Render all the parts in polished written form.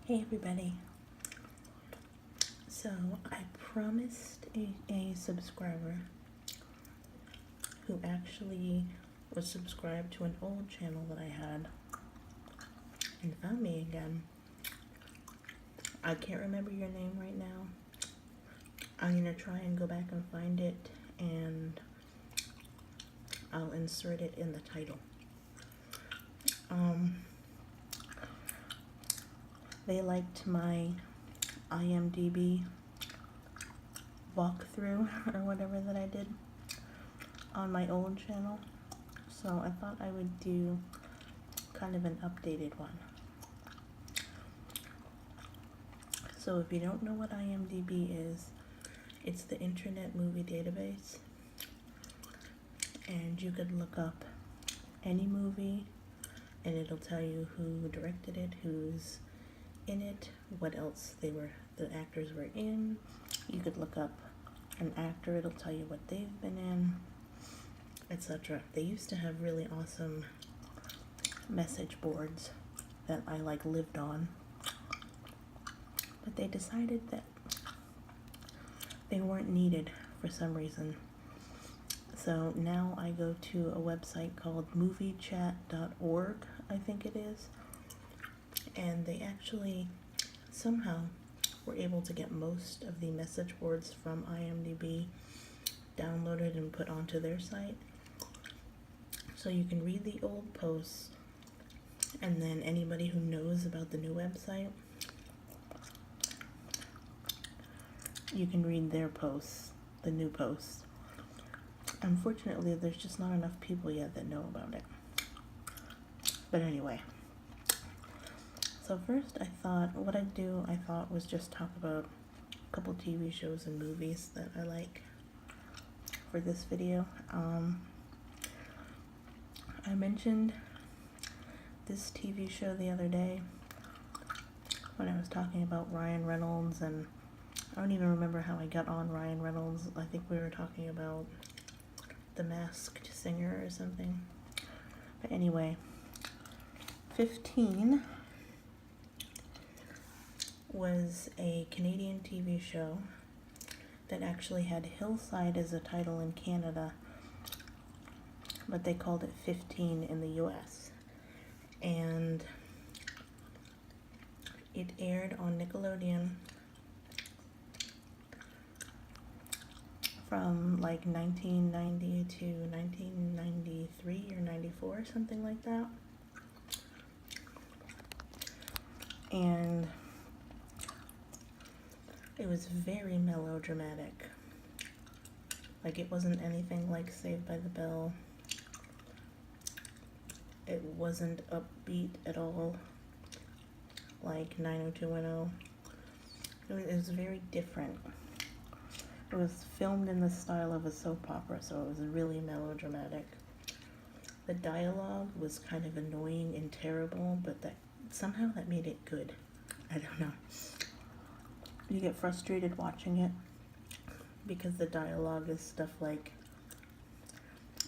Hey everybody. So I promised a subscriber who actually was subscribed to an old channel that I had and found me again. I can't remember your name right now. I'm gonna try and go back and find it, and I'll insert it in the title. They liked my IMDB walkthrough or whatever that I did on my old channel, so I thought I would do kind of an updated one. So if you don't know what IMDB is, it's the Internet Movie Database, and you could look up any movie and it'll tell you who directed it, who's in it, what else the actors were in. You could look up an actor, it'll tell you what they've been in, etc. They used to have really awesome message boards that I lived on, but they decided that they weren't needed for some reason. So now I go to a website called moviechat.org, I think it is, and they actually somehow were able to get most of the message boards from IMDb downloaded and put onto their site. So you can read the old posts, and then anybody who knows about the new website, you can read their posts, the new posts. Unfortunately, there's just not enough people yet that know about it. But anyway, so first I thought was just talk about a couple TV shows and movies that I like for this video. I mentioned this TV show the other day when I was talking about Ryan Reynolds, and I don't even remember how I got on Ryan Reynolds. I think we were talking about The Masked Singer or something. But anyway, 15 was a Canadian TV show that actually had Hillside as a title in Canada, but they called it 15 in the US. And it aired on Nickelodeon from 1990 to 1993 or 94, something like that. And it was very melodramatic. It wasn't anything like Saved by the Bell. It wasn't upbeat at all like 90210. It was very different. It was filmed in the style of a soap opera, so it was really melodramatic. The dialogue was kind of annoying and terrible, but somehow that made it good. I don't know. You get frustrated watching it because the dialogue is stuff like,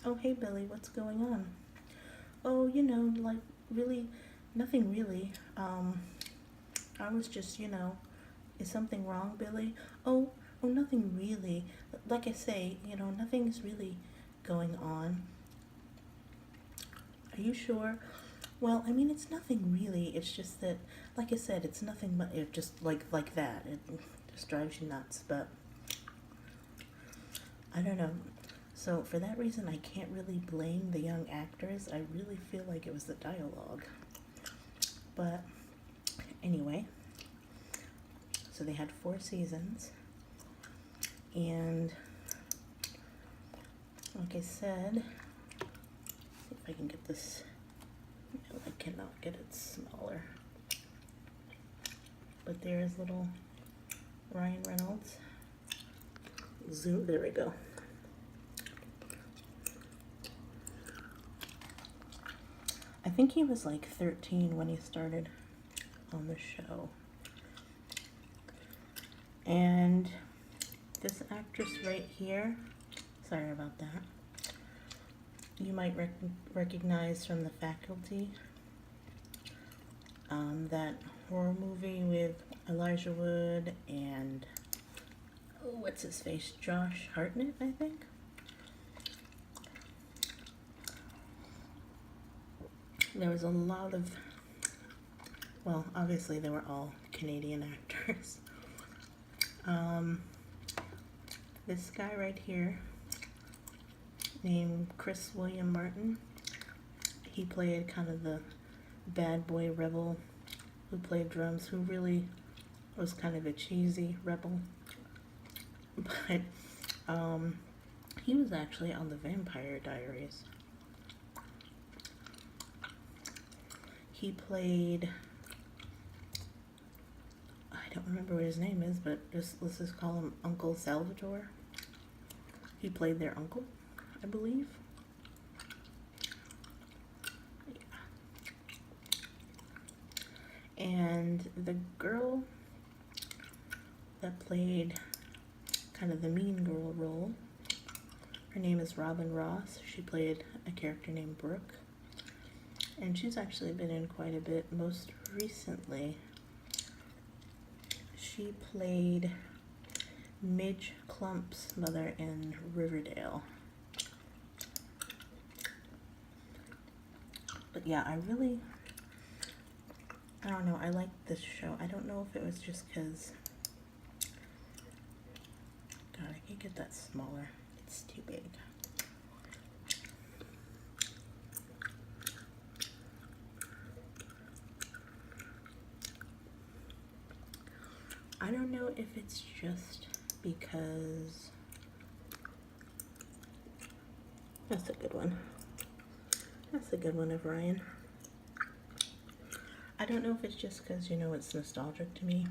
"Oh, hey Billy, what's going on? Oh, really, nothing really. I was just, is something wrong, Billy? Oh, nothing really. Like I say, nothing's really going on. Are you sure? Well, I mean, it's nothing really. It's just that, like I said, it's nothing but it just like that. It just drives you nuts, but I don't know. So for that reason, I can't really blame the young actors. I really feel like it was the dialogue. But anyway, so they had 4 seasons, and like I said, see if I can get this. No, I cannot get it smaller. But there's little Ryan Reynolds. Zoom, there we go. I think he was 13 when he started on the show. And this actress right here, sorry about that, you might recognize from The Faculty. that horror movie with Elijah Wood and what's his face, Josh Hartnett, I think. There was a lot of, well, obviously they were all Canadian actors. This guy right here, named Chris William Martin, he played kind of the bad boy rebel who played drums, who really was kind of a cheesy rebel. But he was actually on the Vampire Diaries. He played, I don't remember what his name is, but let's just call him Uncle Salvatore. He played their uncle, I believe. Yeah. And the girl that played kind of the mean girl role, her name is Robin Ross. She played a character named Brooke. And she's actually been in quite a bit. Most recently, she played Midge Clump's mother in Riverdale. But yeah, I don't know, I like this show. I don't know if it was just because, God, I can't get that smaller. It's too big. I don't know if it's just because, that's a good one. That's a good one of Ryan. I don't know if it's just because, you know, it's nostalgic to me.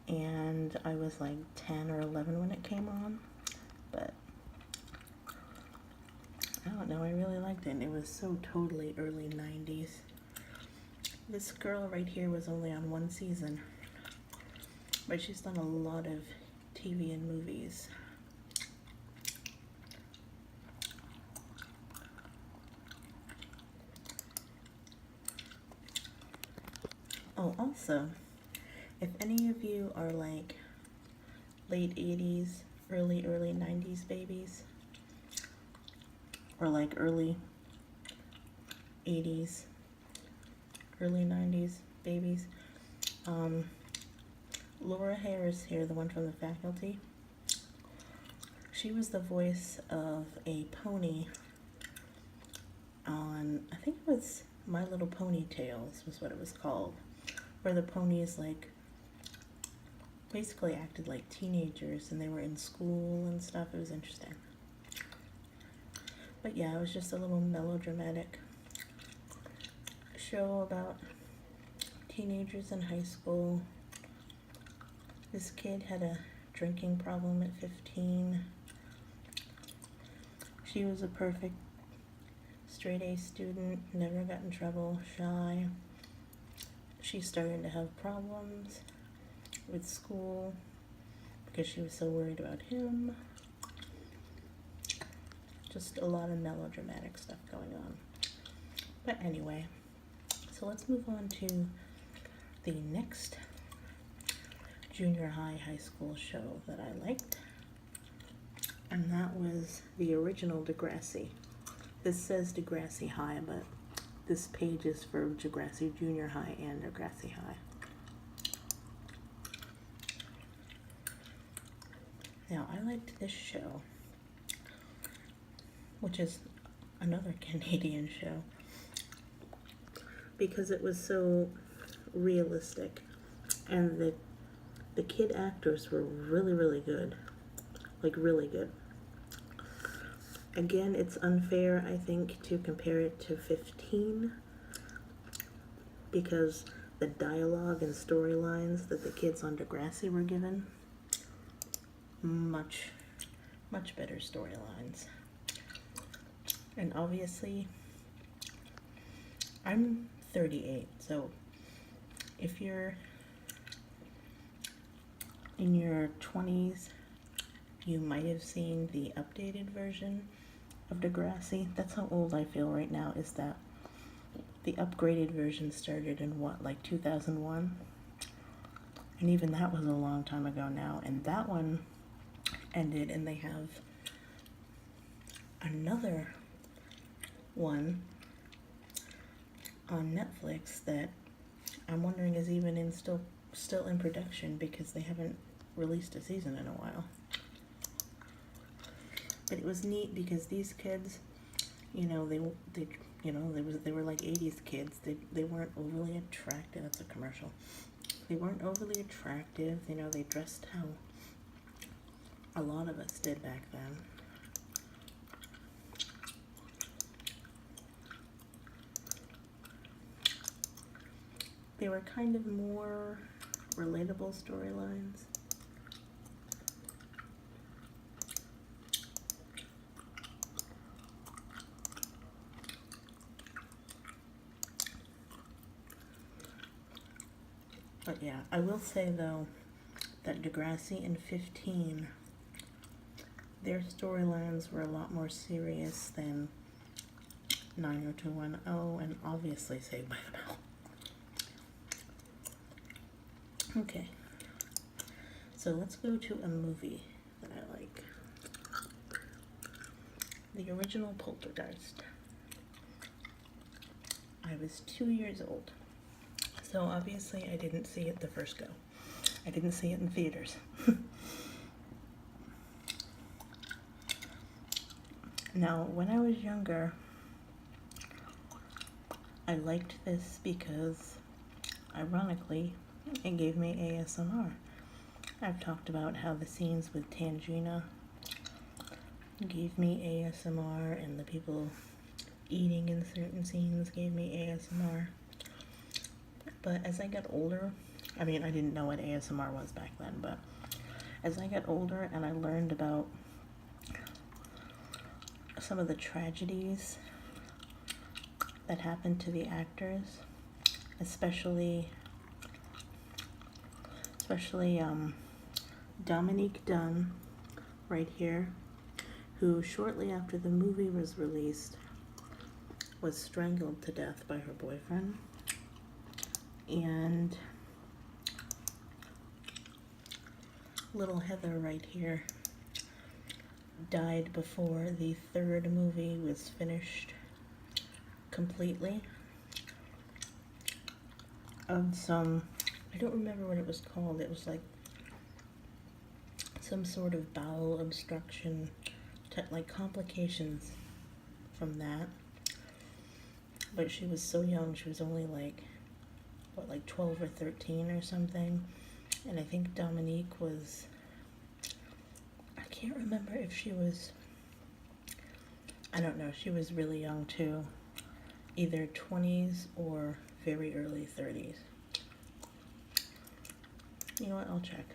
And I was like 10 or 11 when it came on. But I don't know, I really liked it. And it was so totally early 90s. This girl right here was only on one season. But she's done a lot of TV and movies. Oh, also, if any of you are like late 80s, early 90s babies, or like early 80s, early 90s babies, Laura Harris here, the one from The Faculty, she was the voice of a pony on, I think it was My Little Pony Tales was what it was called, where the ponies like basically acted like teenagers and they were in school and stuff. It was interesting. But yeah, it was just a little melodramatic show about teenagers in high school. This kid had a drinking problem at 15. She was a perfect straight A student, never got in trouble, shy. She started to have problems with school because she was so worried about him. Just a lot of melodramatic stuff going on. But anyway, so let's move on to the next junior high school show that I liked, and that was the original Degrassi. This says Degrassi High, but this page is for Degrassi Junior High and Degrassi High. Now, I liked this show, which is another Canadian show, because it was so realistic, and the kid actors were really, really good. Like, really good. Again, it's unfair, I think, to compare it to 15, because the dialogue and storylines that the kids on Degrassi were given, much better storylines. And obviously, I'm 38, so if you're in your 20s, you might have seen the updated version of Degrassi. That's how old I feel right now, is that the upgraded version started in what, like 2001? And even that was a long time ago now. And that one ended, and they have another one on Netflix that I'm wondering is even in still in production, because they haven't released a season in a while. But it was neat because these kids, you know, they were like 80s kids. They weren't overly attractive. That's a commercial. They weren't overly attractive. You know, they dressed how a lot of us did back then. They were kind of more relatable storylines. But yeah, I will say though that Degrassi and 15, their storylines were a lot more serious than 90210 and obviously Saved by the Bell. Okay, so let's go to a movie that I like. The original Poltergeist. I was 2 years old. So obviously I didn't see it the first go. I didn't see it in theaters. Now, when I was younger, I liked this because, ironically, it gave me ASMR. I've talked about how the scenes with Tangina gave me ASMR, and the people eating in certain scenes gave me ASMR. But as I got older, I mean, I didn't know what ASMR was back then, but as I got older and I learned about some of the tragedies that happened to the actors, especially Dominique Dunn, right here, who shortly after the movie was released was strangled to death by her boyfriend. And little Heather right here died before the third movie was finished completely of some, I don't remember what it was called. It was like some sort of bowel obstruction, like complications from that. But she was so young. She was only like, what, like 12 or 13 or something. And I think Dominique was, I can't remember if she was, I don't know, she was really young too. Either 20s or very early 30s. You know what, I'll check.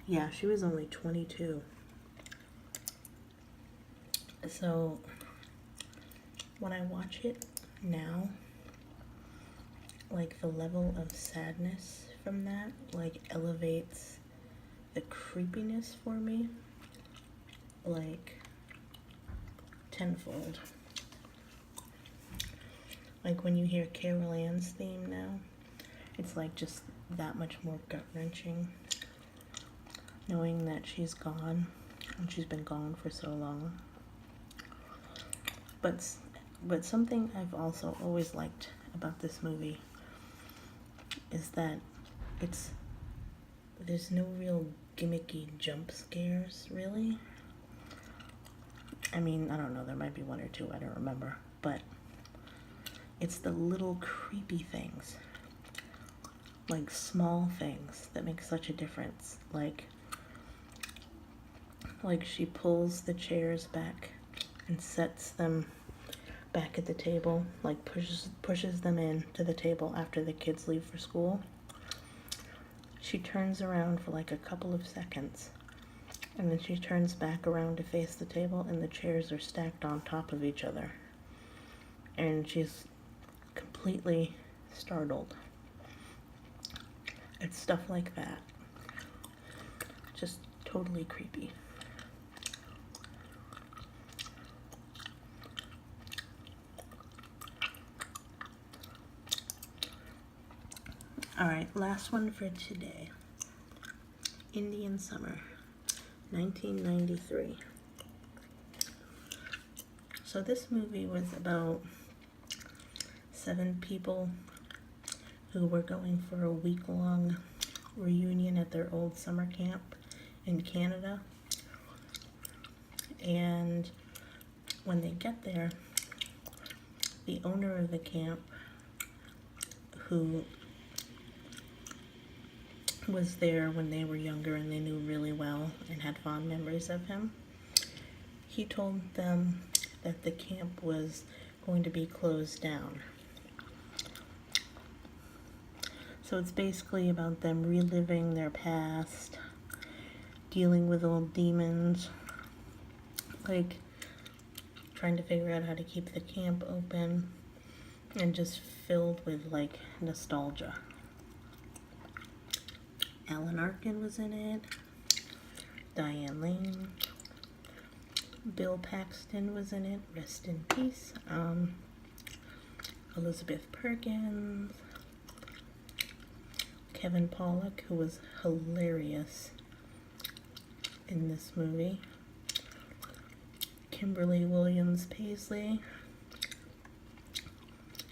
Yeah, she was only 22. So when I watch it now, like the level of sadness from that like elevates the creepiness for me like tenfold. Like when you hear Carol Ann's theme now, it's like just that much more gut-wrenching, knowing that she's gone, and she's been gone for so long. But something I've also always liked about this movie is that there's no real gimmicky jump scares, really. I mean, I don't know, there might be one or two, I don't remember, but it's the little creepy things, like small things that make such a difference. Like she pulls the chairs back and sets them back at the table, like pushes them in to the table after the kids leave for school. She turns around for like a couple of seconds, and then she turns back around to face the table, and the chairs are stacked on top of each other. And she's completely startled. It's stuff like that. Just totally creepy. Alright, last one for today. Indian Summer, 1993. So this movie was about 7 people who were going for a week-long reunion at their old summer camp in Canada. And when they get there, the owner of the camp, who was there when they were younger and they knew really well and had fond memories of him, he told them that the camp was going to be closed down. So it's basically about them reliving their past, dealing with old demons, like trying to figure out how to keep the camp open, and just filled with like nostalgia. Alan Arkin was in it, Diane Lane, Bill Paxton was in it, rest in peace, Elizabeth Perkins, Kevin Pollak, who was hilarious in this movie, Kimberly Williams Paisley.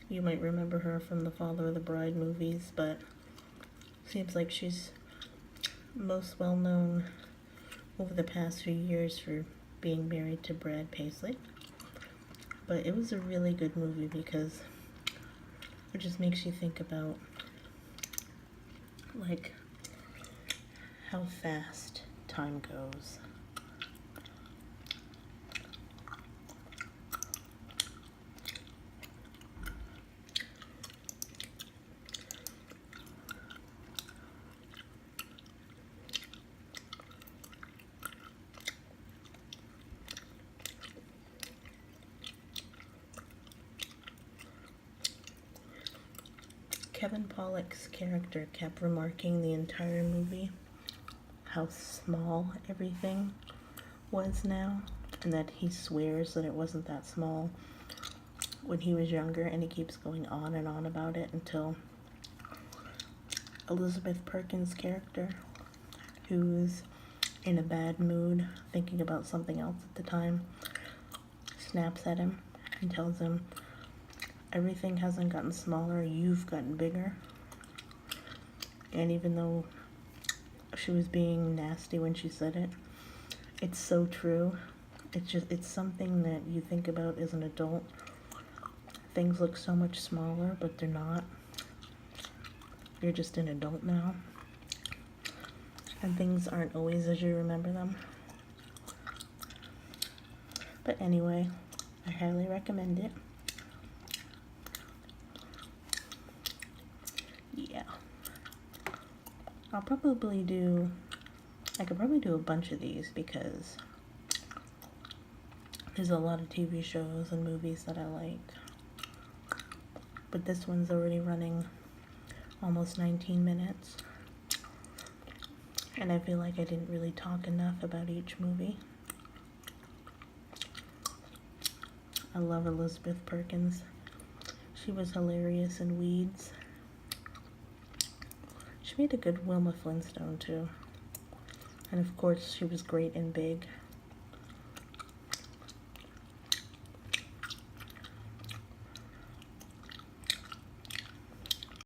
You might remember her from the Father of the Bride movies, but seems like she's most well known over the past few years for being married to Brad Paisley. But it was a really good movie because it just makes you think about like how fast time goes. Kevin Pollak's character kept remarking the entire movie how small everything was now, and that he swears that it wasn't that small when he was younger, and he keeps going on and on about it until Elizabeth Perkins' character, who's in a bad mood, thinking about something else at the time, snaps at him and tells him, everything hasn't gotten smaller, you've gotten bigger. And even though she was being nasty when she said it, it's so true. It's something that you think about as an adult. Things look so much smaller, but they're not. You're just an adult now. And things aren't always as you remember them. But anyway, I highly recommend it. Yeah. I could probably do a bunch of these because there's a lot of TV shows and movies that I like. But this one's already running almost 19 minutes. And I feel like I didn't really talk enough about each movie. I love Elizabeth Perkins. She was hilarious in Weeds. She made a good Wilma Flintstone too. And of course she was great in Big.